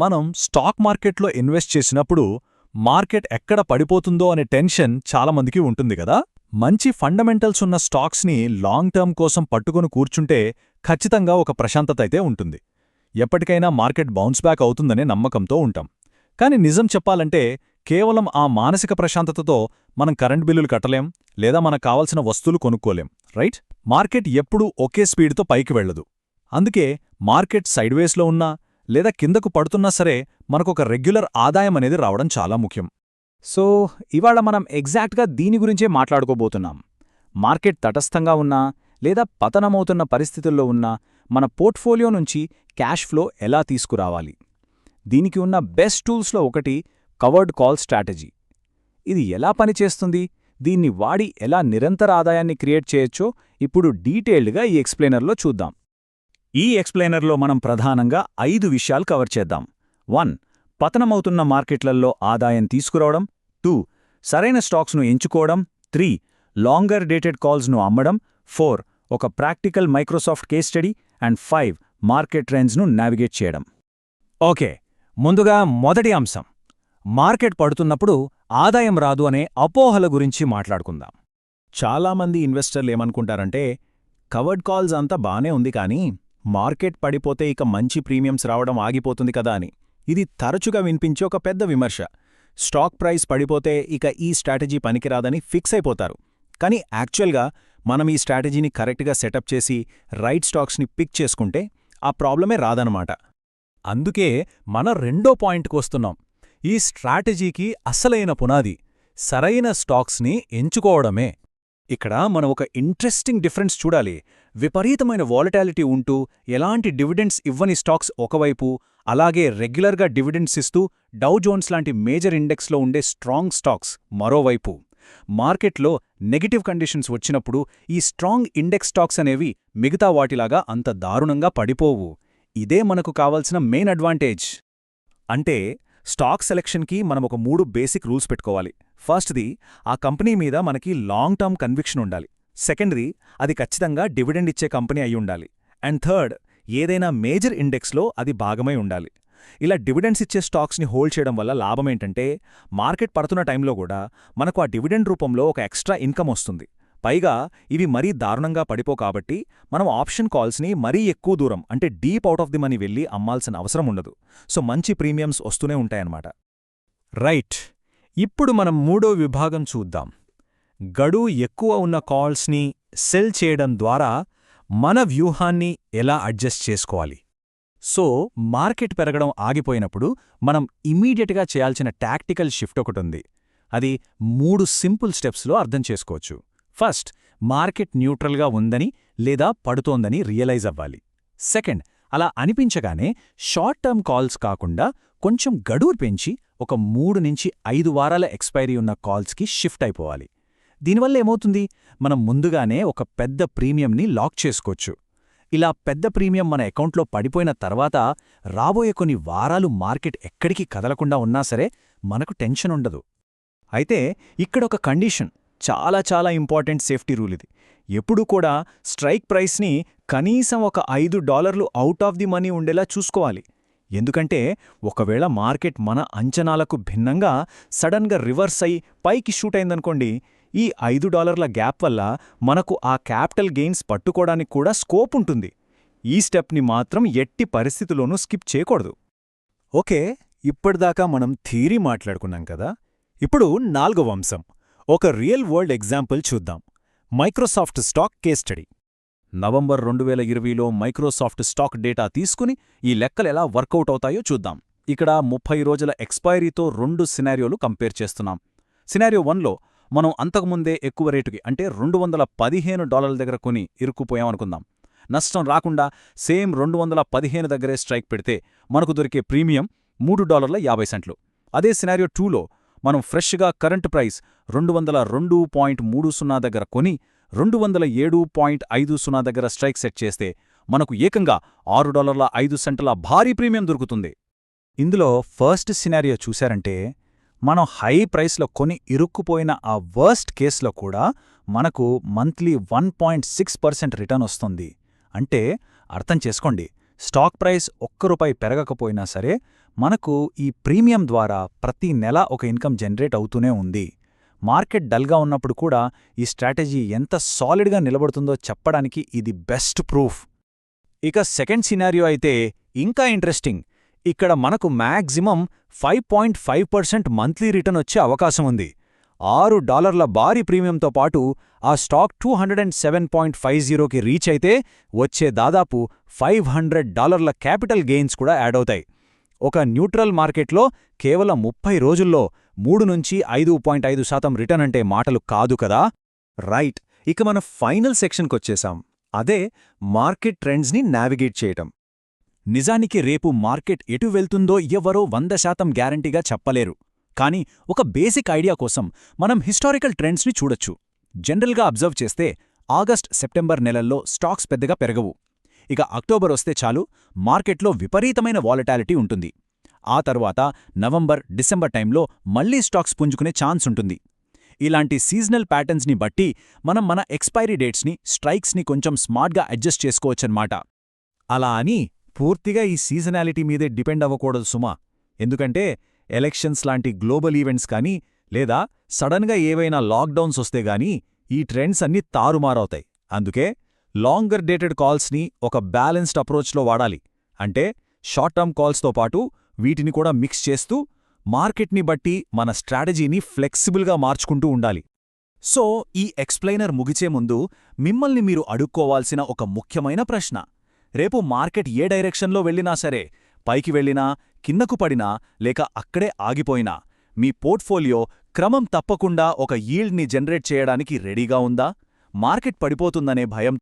మనం స్టాక్ మార్కెట్లో ఇన్వెస్ట్ చేసినప్పుడు మార్కెట్ ఎక్కడ పడిపోతుందో అనే టెన్షన్ చాలామందికి ఉంటుంది కదా. మంచి ఫండమెంటల్స్ ఉన్న స్టాక్స్ని లాంగ్ టర్మ్ కోసం పట్టుకుని కూర్చుంటే ఖచ్చితంగా ఒక ప్రశాంతత అయితే ఉంటుంది. ఎప్పటికైనా మార్కెట్ బౌన్స్ బ్యాక్ అవుతుందనే నమ్మకంతో ఉంటాం. కాని నిజం చెప్పాలంటే కేవలం ఆ మానసిక ప్రశాంతతతో మనం కరెంట్ బిల్లులు కట్టలేం, లేదా మనకు కావలసిన వస్తువులు కొనుక్కోలేం, రైట్? మార్కెట్ ఎప్పుడూ ఒకే స్పీడ్తో పైకి వెళ్లదు. అందుకే మార్కెట్ సైడ్వేస్లో ఉన్నా లేదా కిందకు పడుతున్నా సరే మనకొక రెగ్యులర్ ఆదాయం అనేది రావడం చాలా ముఖ్యం. సో ఇవాళ మనం ఎగ్జాక్ట్గా దీని గురించే మాట్లాడుకోబోతున్నాం. మార్కెట్ తటస్థంగా ఉన్నా లేదా పతనమవుతున్న పరిస్థితుల్లో ఉన్నా మన పోర్ట్ఫోలియో నుంచి క్యాష్ ఫ్లో ఎలా తీసుకురావాలి. దీనికి ఉన్న బెస్ట్ టూల్స్లో ఒకటి కవర్డ్ కాల్ స్ట్రాటజీ. ఇది ఎలా పనిచేస్తుంది, దీన్ని వాడి ఎలా నిరంతర ఆదాయాన్ని క్రియేట్ చేయొచ్చో ఇప్పుడు డీటెయిల్డ్గా ఈ ఎక్స్ప్లెయినర్లో చూద్దాం. ఈ ఎక్స్ప్లెయినర్లో మనం ప్రధానంగా 5 విషయాలు కవర్ చేద్దాం. 1. పతనమవుతున్న మార్కెట్లల్లో ఆదాయం తీసుకురావడం. 2. సరైన స్టాక్స్ను ఎంచుకోవడం. 3. లాంగర్ డేటెడ్ కాల్స్ను అమ్మడం. 4. ఒక practical Microsoft case study. And 5. Market ట్రెండ్స్ను నావిగేట్ చేయడం. ఓకే, ముందుగా మొదటి అంశం, మార్కెట్ పడుతున్నప్పుడు ఆదాయం రాదు అనే అపోహల గురించి మాట్లాడుకుందాం. చాలామంది ఇన్వెస్టర్లు ఏమనుకుంటారంటే కవర్డ్ కాల్స్ అంతా బానే ఉంది కానీ మార్కెట్ పడిపోతే ఇక మంచి ప్రీమియమ్స్ రావడం ఆగిపోతుంది కదా అని. ఇది తరచుగా వినిపించే ఒక పెద్ద విమర్శ. స్టాక్ ప్రైస్ పడిపోతే ఇక ఈ స్ట్రాటజీ పనికిరాదని ఫిక్స్ అయిపోతారు. కానీ యాక్చువల్గా మనం ఈ స్ట్రాటజీని కరెక్ట్గా సెటప్ చేసి రైట్ స్టాక్స్ని పిక్ చేసుకుంటే ఆ ప్రాబ్లమే రాదనమాట. అందుకే మన రెండో పాయింట్కి వస్తున్నాం. ఈ స్ట్రాటజీకి అసలైన పునాది సరైన స్టాక్స్ని ఎంచుకోవడమే. ఇక్కడ మనం ఒక ఇంట్రెస్టింగ్ డిఫరెన్స్ చూడాలి. విపరీతమైన వాలటాలిటీ ఉంటూ ఎలాంటి డివిడెండ్స్ ఇవ్వని స్టాక్స్ ఒకవైపు, అలాగే రెగ్యులర్గా డివిడెండ్స్ ఇస్తూ డౌ జోన్స్ లాంటి మేజర్ ఇండెక్స్లో ఉండే స్ట్రాంగ్ స్టాక్స్ మరోవైపు. మార్కెట్లో నెగటివ్ కండిషన్స్ వచ్చినప్పుడు ఈ స్ట్రాంగ్ ఇండెక్స్ స్టాక్స్ అనేవి మిగతా వాటిలాగా అంత దారుణంగా పడిపోవు. ఇదే మనకు కావాల్సిన మెయిన్ అడ్వాంటేజ్. అంటే స్టాక్ సెలెక్షన్కి మనం ఒక 3 బేసిక్ రూల్స్ పెట్టుకోవాలి. ఫస్ట్ది, ఆ కంపెనీ మీద మనకి లాంగ్ టర్మ్ కన్విక్షన్ ఉండాలి. సెకండ్ది, అది ఖచ్చితంగా డివిడెండ్ ఇచ్చే కంపెనీ అయి ఉండాలి. అండ్ థర్డ్, ఏదైనా మేజర్ ఇండెక్స్లో అది భాగమై ఉండాలి. ఇలా డివిడెండ్స్ ఇచ్చే స్టాక్స్ని హోల్డ్ చేయడం వల్ల లాభమేంటంటే మార్కెట్ పడుతున్న టైంలో కూడా మనకు ఆ డివిడెండ్ రూపంలో ఒక ఎక్స్ట్రా ఇన్కమ్ వస్తుంది. పైగా ఇవి మరీ దారుణంగా పడిపో కాబట్టి మనం ఆప్షన్ కాల్స్ని మరీ ఎక్కువ దూరం, అంటే deep out of the money వెళ్ళి అమ్మాల్సిన అవసరం ఉండదు. సో మంచి ప్రీమియమ్స్ వస్తూనే ఉంటాయన్నమాట. రైట్, ఇప్పుడు మనం మూడో విభాగం చూద్దాం. గడువు ఎక్కువ ఉన్న కాల్స్ని సెల్ చేయడం ద్వారా మన వ్యూహాన్ని ఎలా అడ్జస్ట్ చేసుకోవాలి. సో మార్కెట్ పెరగడం ఆగిపోయినప్పుడు మనం ఇమ్మీడియట్గా చేయాల్సిన టాక్టికల్ షిఫ్ట్ ఒకటుంది. అది 3 సింపుల్ స్టెప్స్లో అర్థం చేసుకోవచ్చు. ఫస్ట్, మార్కెట్ న్యూట్రల్గా ఉందని లేదా పడుతోందని రియలైజ్ అవ్వాలి. సెకండ్, అలా అనిపించగానే షార్ట్ టర్మ్ కాల్స్ కాకుండా కొంచెం గడువు పెంచి ఒక 3 నుంచి 5 వారాల ఎక్స్పైరీ ఉన్న కాల్స్కి షిఫ్ట్ అయిపోవాలి. దీనివల్ల ఏమవుతుంది, మనం ముందుగానే ఒక పెద్ద ప్రీమియంని లాక్ చేసుకోవచ్చు. ఇలా పెద్ద ప్రీమియం మన అకౌంట్లో పడిపోయిన తర్వాత రాబోయే కొన్ని వారాలు మార్కెట్ ఎక్కడికి కదలకుండా ఉన్నా సరే మనకు టెన్షన్ ఉండదు. అయితే ఇక్కడొక కండిషన్, చాలా ఇంపార్టెంట్ సేఫ్టీ రూల్ ఇది. ఎప్పుడూ కూడా స్ట్రైక్ ప్రైస్ని కనీసం ఒక $5 అవుట్ ఆఫ్ ది మనీ ఉండేలా చూసుకోవాలి. ఎందుకంటే ఒకవేళ మార్కెట్ మన అంచనాలకు భిన్నంగా సడన్గా రివర్స్ అయి పైకి షూట్ అయిందనుకోండి, ఈ $5 గ్యాప్ వల్ల మనకు ఆ క్యాపిటల్ గెయిన్స్ పట్టుకోవడానికి కూడా స్కోప్ ఉంటుంది. ఈ స్టెప్ని మాత్రం ఎట్టి పరిస్థితుల్లోనూ స్కిప్ చేయకూడదు. ఓకే, ఇప్పటిదాకా మనం థియరీ మాట్లాడుకున్నాం కదా. ఇప్పుడు 4వ అంశం, ఒక రియల్ వరల్డ్ ఎగ్జాంపుల్ చూద్దాం. Microsoft stock case study. November 2020లో మైక్రోసాఫ్ట్ స్టాక్ డేటా తీసుకుని ఈ లెక్కలెలా వర్కౌట్ అవుతాయో చూద్దాం. ఇక్కడ 30 రోజుల ఎక్స్పైరీతో 2 సినారియోలు కంపేర్ చేస్తున్నాం. సినారియో 1లో మనం అంతకుముందే ఎక్కువ రేటుకి, అంటే $215 దగ్గర కొని ఇరుక్కుపోయామనుకుందాం. నష్టం రాకుండా సేమ్ 215 దగ్గరే స్ట్రైక్ పెడితే మనకు దొరికే ప్రీమియం $3.50. అదే సినారియో 2లో మనం ఫ్రెష్గా కరెంట్ ప్రైస్ 202.30 దగ్గర కొని 207.50 దగ్గర స్ట్రైక్ సెట్ చేస్తే మనకు ఏకంగా $6.05 భారీ ప్రీమియం దొరుకుతుంది. ఇందులో ఫస్ట్ సినారియో చూశారంటే మనం హై ప్రైస్లో కొని ఇరుక్కుపోయిన ఆ వర్స్ట్ కేసులో కూడా మనకు మంత్లీ 1.6% రిటర్న్ వస్తుంది. అంటే అర్థం చేసుకోండి, స్టాక్ ప్రైస్ ₹1 పెరగకపోయినా సరే మనకు ఈ ప్రీమియం ద్వారా ప్రతి నెల ఒక ఇన్కమ్ జనరేట్ అవుతూనే ఉంది. మార్కెట్ డల్గా ఉన్నప్పుడు కూడా ఈ స్ట్రాటజీ ఎంత సాలిడ్గా నిలబడుతుందో చెప్పడానికి ఇది బెస్ట్ ప్రూఫ్. ఇక సెకండ్ సినారియో అయితే ఇంకా ఇంట్రెస్టింగ్. ఇక్కడ మనకు మ్యాక్సిమం 5.5% మంత్లీ రిటర్న్ వచ్చే అవకాశం ఉంది. $6 భారీ ప్రీమియంతో పాటు ఆ స్టాక్ 207.50కి రీచ్ అయితే వచ్చే దాదాపు $500 క్యాపిటల్ గెయిన్స్ కూడా యాడ్ అవుతాయి. ఒక న్యూట్రల్ మార్కెట్లో కేవలం 30 రోజుల్లో 3 నుంచి 5.5% రిటర్న్ అంటే మాటలు కాదు కదా. రైట్. ఇక మన ఫైనల్ సెక్షన్కొచ్చేశాం. అదే మార్కెట్ ట్రెండ్స్ని నావిగేట్ చేయటం. నిజానికి రేపు మార్కెట్ ఎటు వెళ్తుందో ఎవ్వరూ 100% గ్యారంటీగా చెప్పలేరు. కానీ ఒక బేసిక్ ఐడియా కోసం మనం హిస్టారికల్ ట్రెండ్స్ని చూడొచ్చు. జనరల్గా అబ్జర్వ్ చేస్తే ఆగస్ట్, సెప్టెంబర్ నెలల్లో స్టాక్స్ పెద్దగా పెరగవు. ఇక అక్టోబర్ వస్తే చాలు మార్కెట్లో విపరీతమైన వాలటాలిటీ ఉంటుంది. ఆ తర్వాత నవంబర్, డిసెంబర్ టైంలో మళ్లీ స్టాక్స్ పుంజుకునే ఛాన్స్ ఉంటుంది. ఇలాంటి సీజనల్ ప్యాటర్న్స్ని బట్టి మనం మన ఎక్స్పైరీ డేట్స్ని, స్ట్రైక్స్ని కొంచెం స్మార్ట్గా అడ్జస్ట్ చేసుకోవచ్చన్నమాట. అలా అని పూర్తిగా ఈ సీజనాలిటీ మీదే డిపెండ్ అవ్వకూడదు సుమా. ఎందుకంటే ఎలక్షన్స్ లాంటి గ్లోబల్ ఈవెంట్స్ కానీ లేదా సడన్గా ఏవైనా లాక్డౌన్స్ వస్తే గానీ ఈ ట్రెండ్స్ అన్నీ తారుమారవుతాయి. అందుకే లాంగర్ డేటెడ్ కాల్స్ని ఒక బ్యాలెన్స్డ్ అప్రోచ్లో వాడాలి. అంటే షార్ట్ టర్మ్ కాల్స్తో పాటు వీటిని కూడా మిక్స్ చేస్తూ మార్కెట్ని బట్టి మన స్ట్రాటజీని ఫ్లెక్సిబుల్గా మార్చుకుంటూ ఉండాలి. సో ఈ ఎక్స్ప్లెయినర్ ముగిచే ముందు మిమ్మల్ని మీరు అడుక్కోవాల్సిన ఒక ముఖ్యమైన ప్రశ్న: రేపు మార్కెట్ ఏ డైరెక్షన్లో వెళ్ళినా సరే, పైకి వెళ్ళినా, కిందకు పడినా, లేక అక్కడే ఆగిపోయినా, మీ పోర్ట్ఫోలియో క్రమం తప్పకుండా ఒక యీల్డ్ని జనరేట్ చేయడానికి రెడీగా ఉందా? మార్కెట్ పడిపోతుందనే భయం